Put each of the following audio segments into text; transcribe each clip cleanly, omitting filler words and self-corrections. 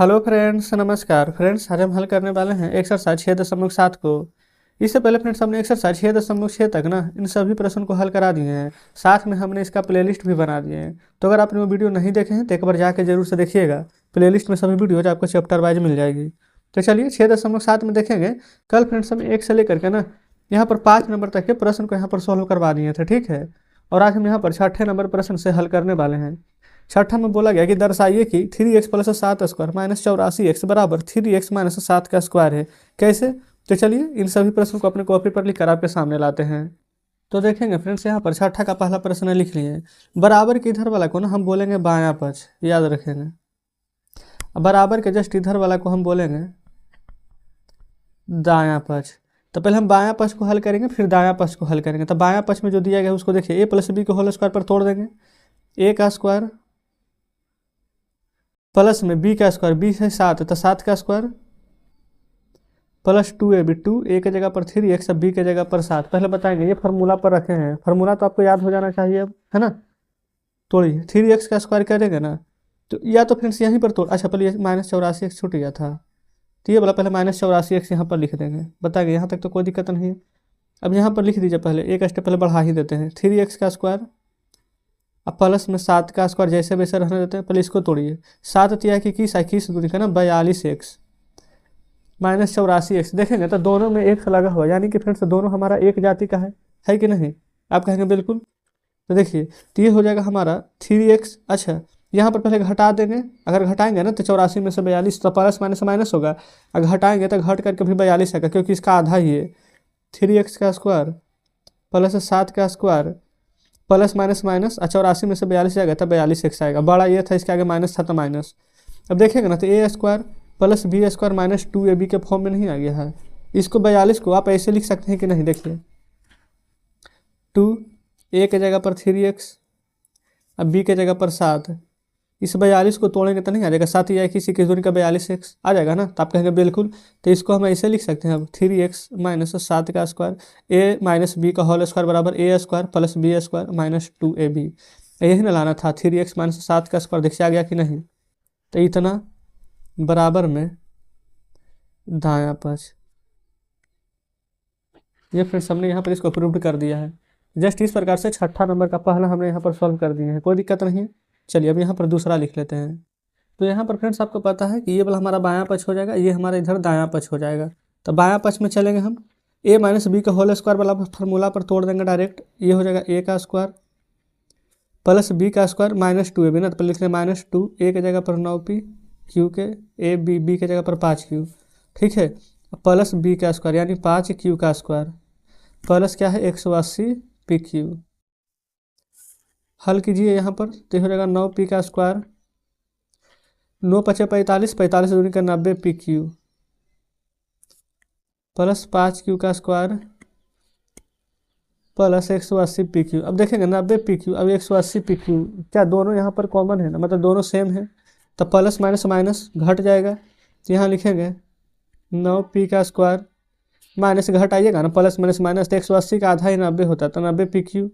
Hello friends, नमस्कार friends. आज हम हल करने वाले हैं एक्सरसाइज 6.7 को। इससे पहले फ्रेंड्स हमने एक्सरसाइज 6.6 तक ना इन सभी प्रश्न को हल करा दिए हैं। साथ में हमने इसका प्लेलिस्ट भी बना दिए हैं। तो अगर आपने वो वीडियो नहीं देखे हैं तो एक बार जाके जरूर से देखिएगा। प्लेलिस्ट में सभी वीडियोज आपको चैप्टर वाइज मिल जाएगी। तो चलिए 6.7 में देखेंगे। कल फ्रेंड्स हम 1 से लेकर के ना यहाँ पर 5 नंबर तक के प्रश्न को यहाँ पर सॉल्व करवा दिए थे, ठीक है। और आज हम यहाँ पर 6ठे नंबर प्रश्न से हल करने वाले हैं। छठा में बोला गया कि दर्शाइए कि 3x plus 7 square minus 84x बराबर 3x माइनस 7 का स्क्वायर है। कैसे? तो चलिए इन सभी प्रश्नों को अपने कॉपी पर लिखकर आपके सामने लाते हैं। तो देखेंगे फ्रेंड्स, यहाँ पर छठा का पहला प्रश्न लिख लिए। बराबर के इधर वाला को ना हम बोलेंगे बायां पक्ष, याद रखेंगे। अब बराबर के जस्ट इधर वाला को हम बोलेंगे दायां पक्ष। तो पहले हम बायां पक्ष को हल करेंगे, फिर दायां पक्ष को हल करेंगे। तो बायां पक्ष में जो दिया गया उसको देखिए, a प्लस बी को होल स्क्वायर पर तोड़ देंगे। a का स्क्वायर प्लस में b का स्क्वायर, b है 7 तो 7 का स्क्वायर प्लस 2ab, 2a के जगह पर 3x, b के जगह पर 7। पहले बताएंगे ये फार्मूला पर रखे हैं, फार्मूला तो आपको याद हो जाना चाहिए अब, है ना। तोड़िए 3x का स्क्वायर करेंगे ना, तो या तो फ्रेंड्स यहीं पर तोड़, अच्छा पहले -84x छूट गया था, तो ये बोला पहले -84x यहाँ पर लिख देंगे। बताएंगे यहाँ तक तो कोई दिक्कत नहीं है। अब यहाँ पर लिख दीजिए, पहले एक स्टेप पहले बढ़ा ही देते हैं। 3x का स्क्वायर अब प्लस में 7 का स्क्वायर जैसे वैसे रहने देते हैं। पहले इसको तोड़िए। 7 तिया की 21 दूरी का ना 42x माइनस 84x। देखेंगे तो दोनों में एक लगा हुआ, यानी कि फ्रेंड्स दोनों हमारा एक जाति का है कि नहीं? आप कहेंगे बिल्कुल। तो देखिए, तो ये हो जाएगा हमारा 3x। अच्छा, यहाँ पर पहले घटा देंगे। अगर घटाएंगे ना तो 84 में से 42, तो प्लस माइनस माइनस होगा। अगर घटाएंगे तो घट करके भी 42 आएगा, क्योंकि इसका आधा ही है। 3x का स्क्वायर प्लस 7 का स्क्वायर प्लस माइनस माइनस, 84 में से 42 जाएगा तो 42x आएगा। बड़ा ये था, इसके आगे माइनस था तो माइनस। अब देखेंगे ना तो a square plus b square minus 2ab के फॉर्म में नहीं आ गया है। इसको 42 को आप ऐसे लिख सकते हैं कि नहीं? देखिए 2a के जगह पर 3x, अब b के जगह पर 7। इस 42 को तोड़ेंगे तो नहीं आ जाएगा, 7 या किसी की दूरी का 42x आ जाएगा ना। तो आप कहेंगे बिल्कुल। तो इसको हम ऐसे लिख सकते हैं अब 3x माइनस 7 का स्क्वायर a माइनस बी का होल स्क्वायर बराबर a square plus b square minus 2ab। यही ना लाना था, 3x माइनस 7 का स्क्वायर। देखिए आ गया कि नहीं? तो इतना बराबर में दायां पक्ष। ये फिर हमने यहाँ पर इसको प्रूव कर दिया है। जस्ट इस प्रकार से छठा नंबर का पहला हमने यहाँ पर सॉल्व कर दिया है, कोई दिक्कत नहीं है। चलिए अब यहाँ पर दूसरा लिख लेते हैं। तो यहाँ पर फ्रेंड्स आपको पता है कि ये वाला हमारा बायां पक्ष हो जाएगा, ये हमारा इधर दायां पक्ष हो जाएगा। तो बायां पक्ष में चलेंगे हम, a माइनस बी का होल स्क्वायर वाला फार्मूला पर तोड़ देंगे डायरेक्ट। ये हो जाएगा a का स्क्वायर प्लस b का स्क्वायर माइनस 2ab ना, तो पहले लिख लें माइनस 2, a के जगह पर 9p, q के a b के जगह पर 5q, ठीक है। प्लस b का स्क्वायर यानी 5q का स्क्वायर प्लस क्या है 180 pq। हल कीजिए यहाँ पर, तो हो जाएगा 9p का स्क्वायर, 9 पचे 45, 45 दूनी का 90 pq प्लस 5q का स्क्वायर प्लस 180 pq। अब देखेंगे 90 pq अब 180 pq, क्या दोनों यहाँ पर कॉमन है ना, मतलब दोनों सेम है। तो प्लस माइनस माइनस घट जाएगा। तो यहाँ लिखेंगे 9p का स्क्वायर माइनस घटाइएगा ना, प्लस माइनस माइनस, तो 180 का आधा ही 90 होता है, तो 90 pq।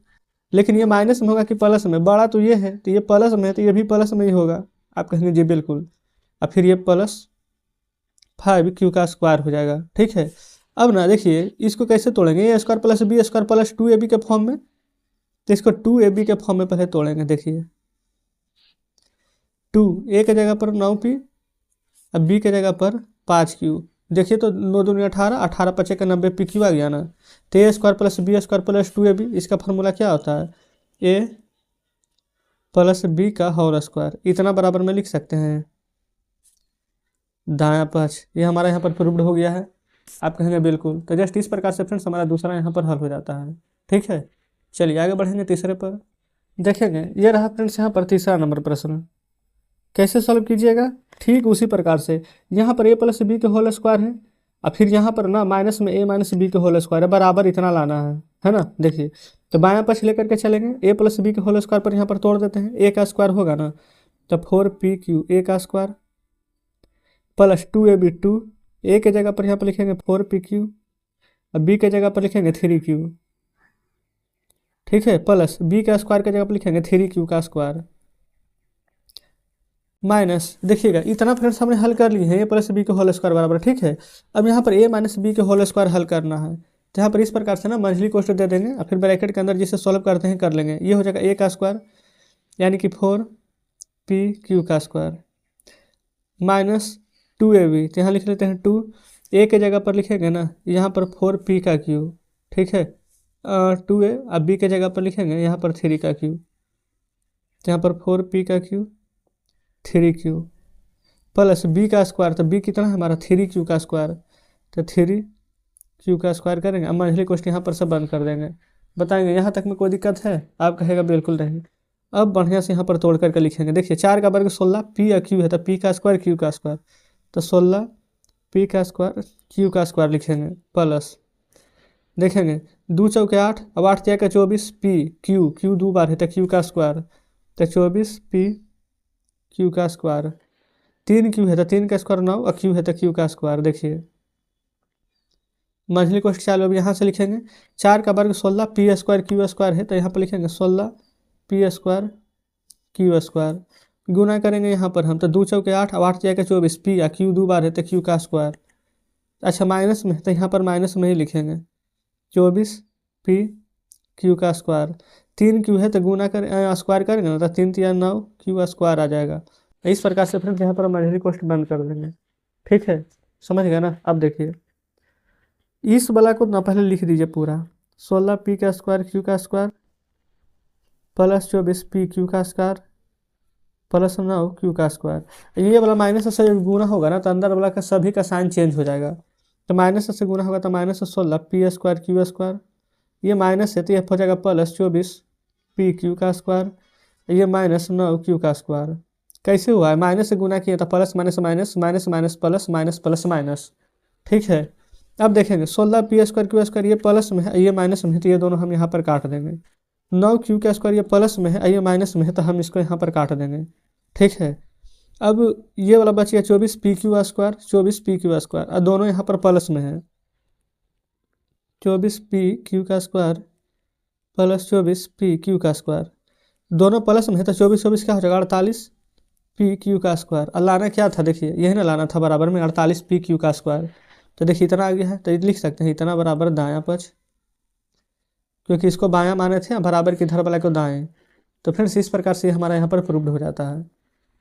लेकिन ये माइनस में होगा कि प्लस में? बड़ा तो ये है, तो ये प्लस में है, तो ये भी प्लस में ही होगा। आप कहेंगे जी बिल्कुल। अब फिर ये प्लस 5q का स्क्वायर हो जाएगा, ठीक है। अब ना देखिए इसको कैसे तोड़ेंगे, a square plus b square plus 2ab के फॉर्म में। तो इसको 2ab के फॉर्म में पहले तोड़ेंगे। देखिए 2 a के जगह पर 9p, अब b के जगह पर 5q। देखिए तो 9 दूनी 18, 18 पचे का 90 pq आ गया ना। तो a square plus b square plus 2ab, इसका फार्मूला क्या होता है? a प्लस बी का होल स्क्वायर। इतना बराबर में लिख सकते हैं दायां पक्ष। ये हमारा यहाँ पर प्रूव्ड हो गया है। आप कहेंगे बिल्कुल। तो जस्ट इस प्रकार से फ्रेंड्स हमारा दूसरा यहाँ पर हल हो जाता है, ठीक है। चलिए आगे बढ़ेंगे तीसरे पर। देखेंगे ये रहा फ्रेंड्स यहाँ पर तीसरा नंबर प्रश्न। कैसे सॉल्व कीजिएगा? ठीक उसी प्रकार से। यहाँ पर a प्लस बी के होल स्क्वायर है, और फिर यहाँ पर ना माइनस में a माइनस बी के होल स्क्वायर है, बराबर इतना लाना है ना। देखिए तो बायां पक्ष लेकर के चलेंगे, a प्लस बी के होल स्क्वायर पर यहाँ पर तोड़ देते हैं। a का स्क्वायर होगा ना, तो 4pq a का स्क्वायर प्लस 2ab, 2 a के जगह पर यहाँ पर लिखेंगे 4pq, और b के जगह पर लिखेंगे 3q, ठीक है। प्लस b का स्क्वायर के जगह पर लिखेंगे 3q का स्क्वायर माइनस, देखिएगा इतना फ्रेंड्स हमने हल कर लिए हैं, ए प्लस बी के होल स्क्वायर बराबर, ठीक है। अब यहाँ पर ए माइनस बी के होल स्क्वायर हल करना है, तो यहाँ पर इस प्रकार से ना मंझली कोष्ठक दे देंगे और फिर ब्रैकेट के अंदर जिसे सॉल्व करते हैं कर लेंगे। ये हो जाएगा ए का स्क्वायर यानी कि 4p का स्क्वायर माइनस 2ab, तो यहाँ लिख लेते हैं 2, ए के जगह पर लिखेंगे ना यहाँ पर 4p का क्यूब, ठीक है 2a, अब बी के जगह पर लिखेंगे यहाँ पर 3 का क्यूब, तो यहाँ पर 4p का क्यूब 3q प्लस बी का स्क्वायर, तो बी कितना है हमारा 3q का स्क्वायर, तो 3q का स्क्वायर करेंगे। अब मंझली कोष्ठक यहाँ पर से बंद कर देंगे। बताएंगे यहाँ तक में कोई दिक्कत है? आप कहेगा बिल्कुल नहीं। अब बढ़िया से यहाँ पर तोड़ करके लिखेंगे। देखिए 4 का वर्ग 16, p या q है तो p का स्क्वायर q का स्क्वायर, तो 16 p का स्क्वायर q का स्क्वायर लिखेंगे प्लस देखेंगे 2 चौके 8, अब 8 क्या का 24 p q 2 बार है तो q का स्क्वायर, तो 24 p q का स्क्वायर, 3 q है तो 3 का स्क्वायर 9 और q है तो q का स्क्वायर। देखिए मंझली कोष्ठक चालू, अब यहाँ से लिखेंगे 4 का वर्ग 16 p स्क्वायर q स्क्वायर है तो यहाँ पर लिखेंगे 16 p स्क्वायर q स्क्वायर, गुना करेंगे यहाँ पर हम, तो 2 चौके 8, अब 8 जाएगा 24 p या q 2 बार है तो q का स्क्वायर, अच्छा माइनस में तो यहाँ पर माइनस में ही लिखेंगे 24 p q का स्क्वायर, 3 q है तो गुना कर स्क्वायर करेंगे ना तो 3 3 9 q स्क्वायर आ जाएगा। इस प्रकार से फ्रेंड्स यहाँ पर मंझली कोष्ठक बंद कर देंगे, ठीक है, समझ गए ना। अब देखिए इस वाला को ना पहले लिख दीजिए पूरा, 16 p का स्क्वायर q का स्क्वायर प्लस 24 p q का स्क्वायर प्लस 9 q का स्क्वायर। ये वाला माइनस से गुना होगा ना तो अंदर वाला का सभी का साइन चेंज हो जाएगा, तो माइनस से गुना होगा तो minus 16 p square q square, ये माइनस है तो ये हो जाएगा प्लस 24 p q का स्क्वायर, ये माइनस 9 q का स्क्वायर। कैसे हुआ है? माइनस से गुना किया तो plus minus minus minus minus plus minus plus minus, ठीक है। अब देखेंगे 16 p स्क्वायर q स्क्वायर ये प्लस में है ये माइनस में है तो ये दोनों हम यहाँ पर काट देंगे, 9 q का स्क्वायर ये प्लस में है ये माइनस में है तो हम इसको यहाँ पर काट देंगे, ठीक है। अब ये वाला बच गया 24 p q square 24 p q square, और दोनों यहाँ पर प्लस में है, 24 p q का स्क्वायर प्लस 24 p q का स्क्वायर, दोनों प्लस में है तो 24 24 क्या हो जाएगा 48 p q का स्क्वायर, और लाना क्या था? देखिए यही ना लाना था बराबर में 48 p q का स्क्वायर, तो देखिए इतना आ गया है तो लिख सकते हैं इतना बराबर दायां पक्ष, क्योंकि इसको बायां माने थे बराबर की इधर वाला को दाएं, तो फ्रेंड्स इस प्रकार से हमारा यहाँ पर प्रूव्ड हो जाता है।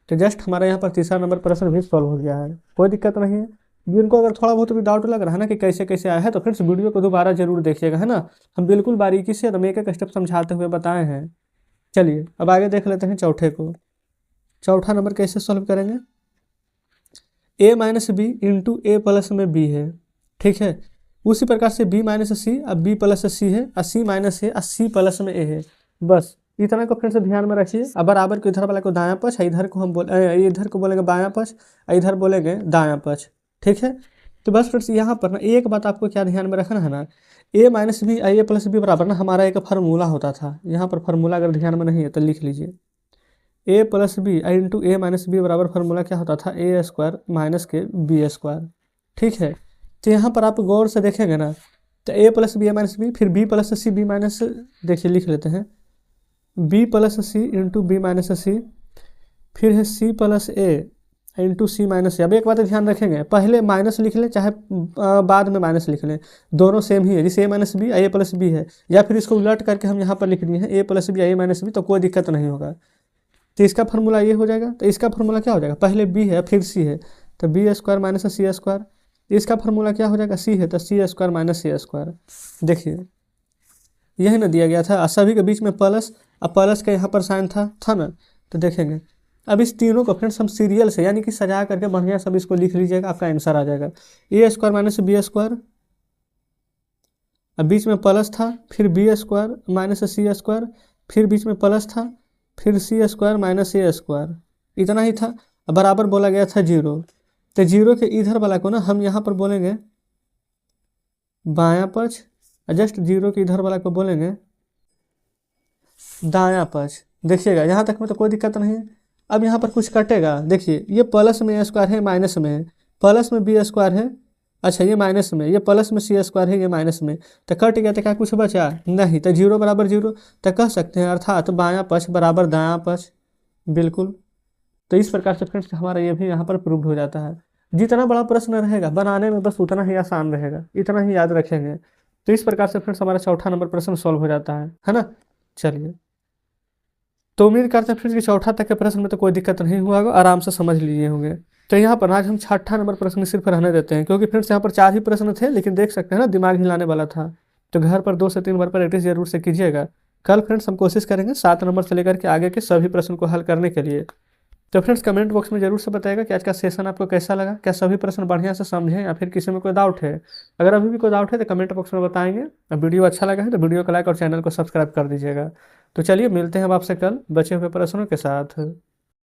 तो जस्ट हमारे यहाँ पर तीसरा नंबर प्रश्न भी सॉल्व हो गया है, कोई दिक्कत नहीं है। जिनको अगर थोड़ा बहुत भी डाउट लग रहा है ना कि कैसे कैसे आया है तो फ्रेंड्स वीडियो को दोबारा जरूर देखिएगा, है ना। हम बिल्कुल बारीकी से एकदम एक एक स्टेप समझाते हुए बताए हैं। चलिए अब आगे देख लेते हैं चौथे को। चौथा नंबर कैसे सॉल्व करेंगे? a minus b into a plus में b है, ठीक है। उसी प्रकार से b माइनस सी, अब b प्लस सी है, और c माइनस है, और c प्लस में a है। बस इतना को फिर से ध्यान में रखिए। अब बराबर को इधर वाला को दायां पक्ष, इधर को हम इधर को बोलेंगे बायां पक्ष, इधर बोलेंगे दायां पक्ष, ठीक है। तो बस फ्रेंड्स यहाँ पर ना एक बात आपको क्या ध्यान में रखना है ना, a minus b a plus b बराबर ना हमारा एक फार्मूला होता था। यहाँ पर फार्मूला अगर ध्यान में नहीं है तो लिख लीजिए, a plus b into a minus b बराबर फार्मूला क्या होता था? ए स्क्वायर माइनस के बी स्क्वायर, ठीक है। तो यहाँ पर आप गौर से देखेंगे ना तो a plus b a minus b, फिर b plus c b minus, देखिए लिख लेते हैं b plus c into b minus c, फिर है c plus a into c minus a. अब एक बात ध्यान रखेंगे, पहले माइनस लिख लें चाहे बाद में माइनस लिख लें, दोनों सेम ही है। जैसे ए minus b a plus B है, या फिर इसको उलट करके हम यहाँ पर लिख दिए हैं ए plus b a minus B, तो कोई दिक्कत नहीं होगा। तो इसका फार्मूला ये हो जाएगा, तो इसका फार्मूला क्या हो जाएगा? पहले b है फिर c है, तो बी स्क्वायर माइनस सी स्क्वायर। इसका फार्मूला क्या हो जाएगा? c है तो सी स्क्वायर माइनस सी स्क्वायर। देखिए यही ना दिया गया था, और सभी के बीच में प्लस, अब प्लस का यहाँ पर साइन था ना। तो देखेंगे अब इस तीनों को फ्रेंड्स हम सीरियल से यानी कि सजा करके बढ़िया सब इसको लिख लीजिएगा, आपका आंसर आ जाएगा ए स्क्वायर माइनस बी स्क्वायर, अब बीच में प्लस था, फिर बी स्क्वायर माइनस सी स्क्वायर, फिर बीच में प्लस था, फिर सी स्क्वायर माइनस ए स्क्वायर, इतना ही था। बराबर बोला गया था 0, तो 0 के इधर वाला को ना हम यहाँ पर बोलेंगे बायां पक्ष, जस्ट 0 के इधर वाला को बोलेंगे दायां पक्ष। देखिएगा यहाँ तक में तो कोई दिक्कत नहीं है। अब यहाँ पर कुछ कटेगा, देखिए ये प्लस में ए स्क्वायर है, माइनस में है, प्लस में बी स्क्वायर है, अच्छा ये माइनस में, ये प्लस में सी स्क्वायर है, ये माइनस में, तो कट गया तो क्या कुछ बचा? नहीं। तो 0 बराबर 0, तो कह सकते हैं अर्थात बायां पक्ष बराबर दायां पक्ष, बिल्कुल तो इस प्रकार से फ्रेंड्स हमारा ये भी यहाँ पर प्रूव्ड हो जाता है। जितना बड़ा प्रश्न रहेगा बनाने में बस उतना ही आसान रहेगा, इतना ही याद रखेंगे। तो इस प्रकार से फ्रेंड्स हमारा चौथा नंबर प्रश्न सॉल्व हो जाता है ना। चलिए, तो उम्मीद करते हैं फ्रेंड्स कि चौथा तक के प्रश्न में तो कोई दिक्कत नहीं हुआ होगा, आराम से समझ लिए होंगे। तो यहाँ पर आज हम छठा नंबर प्रश्न सिर्फ रहने देते हैं, क्योंकि फ्रेंड्स यहाँ पर 4 ही प्रश्न थे, लेकिन देख सकते हैं ना दिमाग हिलाने वाला था। तो घर पर 2 से 3 बार प्रैक्टिस जरूर से कीजिएगा। कल फ्रेंड्स हम कोशिश करेंगे 7 नंबर से लेकर के आगे के सभी प्रश्न को हल करने के लिए। तो फ्रेंड्स कमेंट बॉक्स में जरूर से बताइएगा कि आज का सेशन आपको कैसा लगा, क्या सभी प्रश्न बढ़िया से समझे या फिर किसी में कोई डाउट है। अगर अभी भी कोई डाउट है तो कमेंट बॉक्स में बताएंगे। और वीडियो अच्छा लगा है तो वीडियो को लाइक और चैनल को सब्सक्राइब कर दीजिएगा। तो चलिए मिलते हैं अब आपसे कल बचे हुए प्रश्नों के साथ।